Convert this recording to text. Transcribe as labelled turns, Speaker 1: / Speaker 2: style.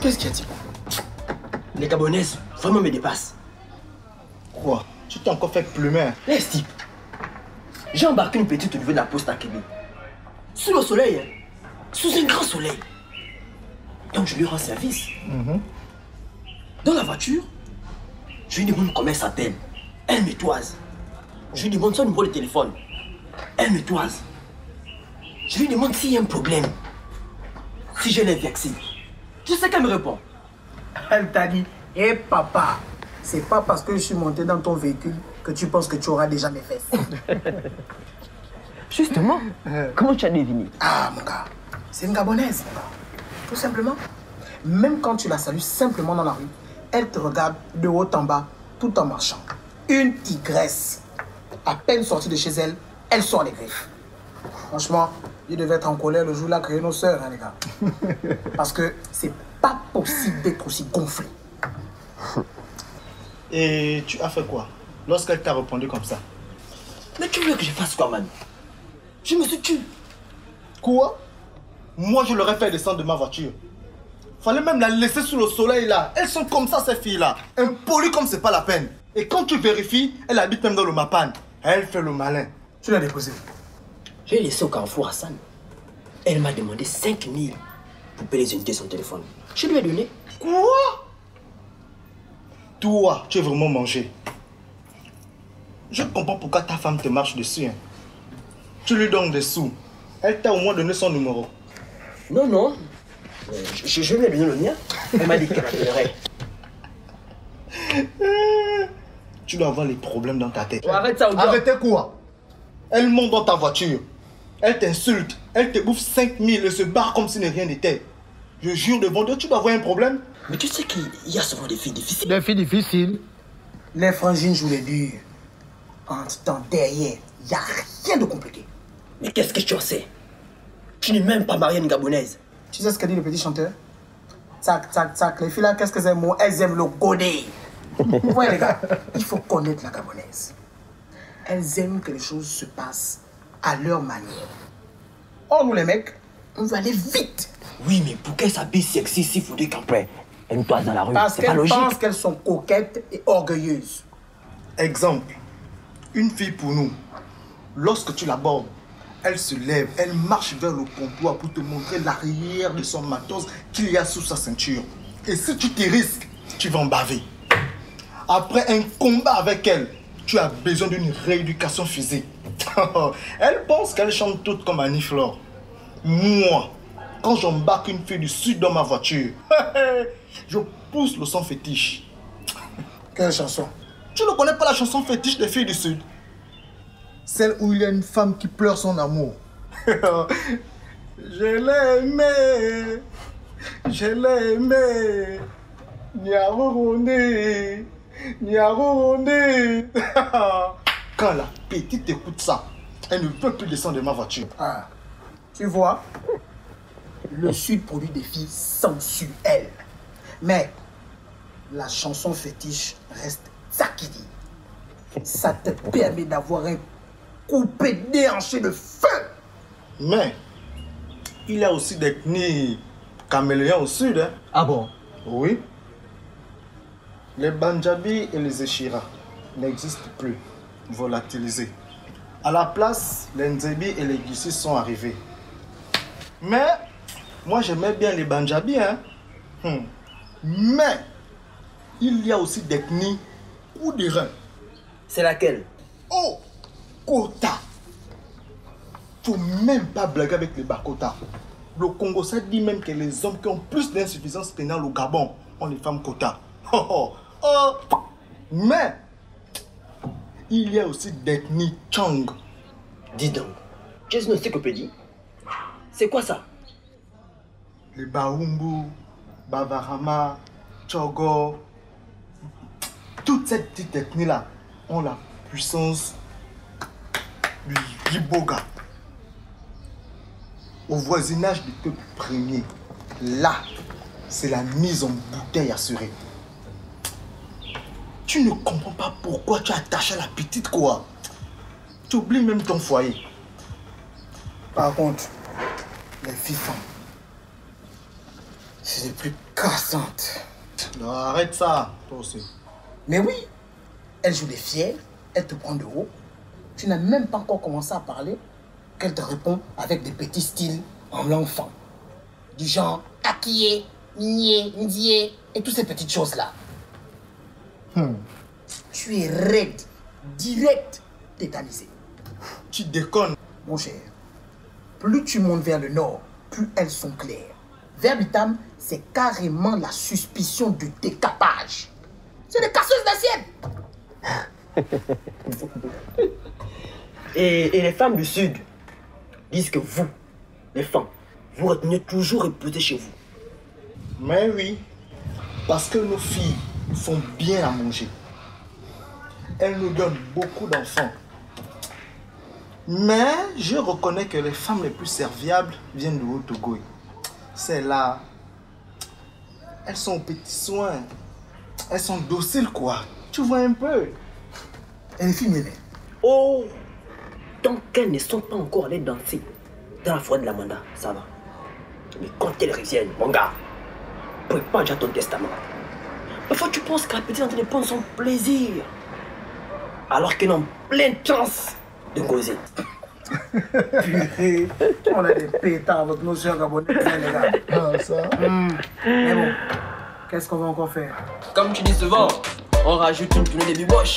Speaker 1: Qu'est-ce qu'il y a, Thibaut?
Speaker 2: Les Gabonaises vraiment me dépassent.
Speaker 1: Quoi? Tu t'es encore fait plumer?
Speaker 2: Laisse, type. J'ai embarqué une petite au niveau de la poste à Québec. Sous le soleil, hein. Sous un grand soleil. Donc je lui rends service. Dans la voiture, je lui demande comment elle s'appelle. Elle me toise. Je lui demande son numéro de téléphone. Elle me toise. Je lui demande s'il y a un problème. Si je l'ai vexée. Tu sais qu'elle me répond.
Speaker 3: Elle t'a dit, hé papa, c'est pas parce que je suis monté dans ton véhicule que tu penses que tu auras déjà mes fesses.
Speaker 2: Justement, comment tu as deviné?
Speaker 3: Ah mon gars, c'est une Gabonaise, mon gars. Tout simplement. Même quand tu la salues simplement dans la rue, elle te regarde de haut en bas, tout en marchant. Une tigresse. À peine sortie de chez elle, elle sort les griffes. Franchement, il devait être en colère le jour-là que nos sœurs, hein, les gars. Parce que c'est pas possible d'être aussi gonflé.
Speaker 1: Et tu as fait quoi lorsqu'elle t'a répondu comme ça?
Speaker 2: Mais tu veux que je fasse quoi, man? Je me suis tué.
Speaker 1: Quoi? Moi, je l'aurais fait descendre de ma voiture. Fallait même la laisser sous le soleil là. Elles sont comme ça, ces filles-là. Impolies comme c'est pas la peine. Et quand tu vérifies, elle habite même dans le Mapan. Elle fait le malin.
Speaker 3: Tu l'as déposé.
Speaker 2: Je l'ai laissé au carrefour Hassan. Elle m'a demandé 5 000 pour payer les unités de son téléphone. Je lui ai donné.
Speaker 1: Quoi? Toi, tu es vraiment mangé. Je comprends pourquoi ta femme te marche dessus. Hein. Tu lui donnes des sous. Elle t'a au moins donné son numéro.
Speaker 2: Non, non. Je lui ai donné le mien. Elle m'a dit qu'elle appellerait.
Speaker 1: Tu dois avoir les problèmes dans ta tête.
Speaker 2: Oh, arrête ça, Odia.
Speaker 1: Arrêtez quoi? Elle monte dans ta voiture. Elle t'insulte. Elle te bouffe 5 000 et se barre comme si rien n'était. Je jure devant Dieu, tu dois avoir un problème.
Speaker 2: Mais tu sais qu'il y a souvent des filles difficiles.
Speaker 3: Des filles difficiles. Les frangines jouent les durs. En temps derrière, il n'y a rien de compliqué.
Speaker 2: Mais qu'est-ce que tu en sais? Tu n'es même pas mariée à une Gabonaise.
Speaker 3: Tu sais ce qu'a dit le petit chanteur? Tac, tac, tac. Les filles là, qu'est-ce que c'est? Elles aiment le godé. Vous voyez les gars, il faut connaître la Gabonaise. Elles aiment que les choses se passent à leur manière. Or, nous les mecs, on veut aller vite.
Speaker 2: Oui, mais pour qu'elle s'habille sexy, s'il faudrait qu'après, elle nous toise dans la rue.
Speaker 3: Parce
Speaker 2: C'est pas
Speaker 3: qu'elles
Speaker 2: logique.
Speaker 3: pensent qu'elles sont coquettes et orgueilleuses.
Speaker 1: Exemple, une fille pour nous, lorsque tu l'abordes, elle se lève, elle marche vers le comptoir pour te montrer l'arrière de son matos qu'il y a sous sa ceinture. Et si tu te risques, tu vas en baver. Après un combat avec elle, tu as besoin d'une rééducation physique. Elle pense qu'elle chante toute comme Annie Flore. Moi, quand j'embarque une fille du sud dans ma voiture, je pousse le son fétiche.
Speaker 3: Quelle chanson?
Speaker 1: Tu ne connais pas la chanson fétiche des filles du sud? Celle où il y a une femme qui pleure son amour. Je l'ai aimé, je l'ai aimé. Niaronde, niaronde. Quand la petite écoute ça, elle ne peut plus descendre de ma voiture.
Speaker 3: Ah, tu vois, le Sud produit des filles sensuelles. Mais la chanson fétiche reste Tsakidi. Ça te permet d'avoir un coupé déhanché de feu.
Speaker 1: Mais il y a aussi des ethnies caméléons au sud. Hein?
Speaker 2: Ah bon?
Speaker 1: Oui. Les Banjabi et les Eshira n'existent plus, volatilisés. À la place, les Nzebi et les Gissi sont arrivés. Mais moi j'aimais bien les Banjabi. Hein? Mais il y a aussi des ethnies ou des reins.
Speaker 2: C'est laquelle?
Speaker 1: Oh, Kota. Faut même pas blaguer avec les Bakota. Le Congo, ça dit même que les hommes qui ont plus d'insuffisance pénale au Gabon ont les femmes Kota. Oh, oh, oh. Mais il y a aussi d'ethnie Chang.
Speaker 2: Dis donc, tu es une encyclopédie? C'est quoi ça?
Speaker 1: Les Baumbu, Bavarama, Chogo. Toutes ces petites ethnies-là ont la puissance du Liboga. Au voisinage du peuple premier, là, c'est la mise en bouteille assurée. Tu ne comprends pas pourquoi tu es attaché à la petite, quoi. Tu oublies même ton foyer.
Speaker 3: Par contre, les filles C'est les plus cassantes.
Speaker 1: Non, arrête ça, toi aussi.
Speaker 3: Mais oui, elle joue les fières, elle te prend de haut. Tu n'as même pas encore commencé à parler qu'elle te répond avec des petits styles en langue femme. Du genre Akiye, Nié, Ndié et toutes ces petites choses-là. Tu es raide, direct, tétanisé.
Speaker 1: Tu déconnes.
Speaker 3: Mon cher, plus tu montes vers le nord, plus elles sont claires. Vers Bitam, c'est carrément la suspicion de décapage. C'est des casseuses d'assiette.
Speaker 2: Et les femmes du Sud disent que vous, les femmes, vous retenez toujours reposer chez vous.
Speaker 1: Mais oui, parce que nos filles font bien à manger. Elles nous donnent beaucoup d'enfants. Mais je reconnais que les femmes les plus serviables viennent de Haut-Togo. Celles-là, elles sont aux petits soins. Elles sont dociles, quoi. Tu vois un peu.
Speaker 3: Et les filles m'aiment.
Speaker 2: Oh, tant qu'elles ne sont pas encore allées danser dans la forêt de la Manda, ça va. Mais quand elles reviennent, mon gars, prépare déjà ton testament. Parfois tu penses que la petite est en train de prendre son plaisir, alors qu'elle est en pleine chance de causer.
Speaker 3: Purée, on a des pétards avec nos soeurs gabonaises, les gars.
Speaker 1: Ah, ça.
Speaker 3: Mais bon, qu'est-ce qu'on va encore faire?
Speaker 2: Comme tu dis souvent, on rajoute une tournée de biboche.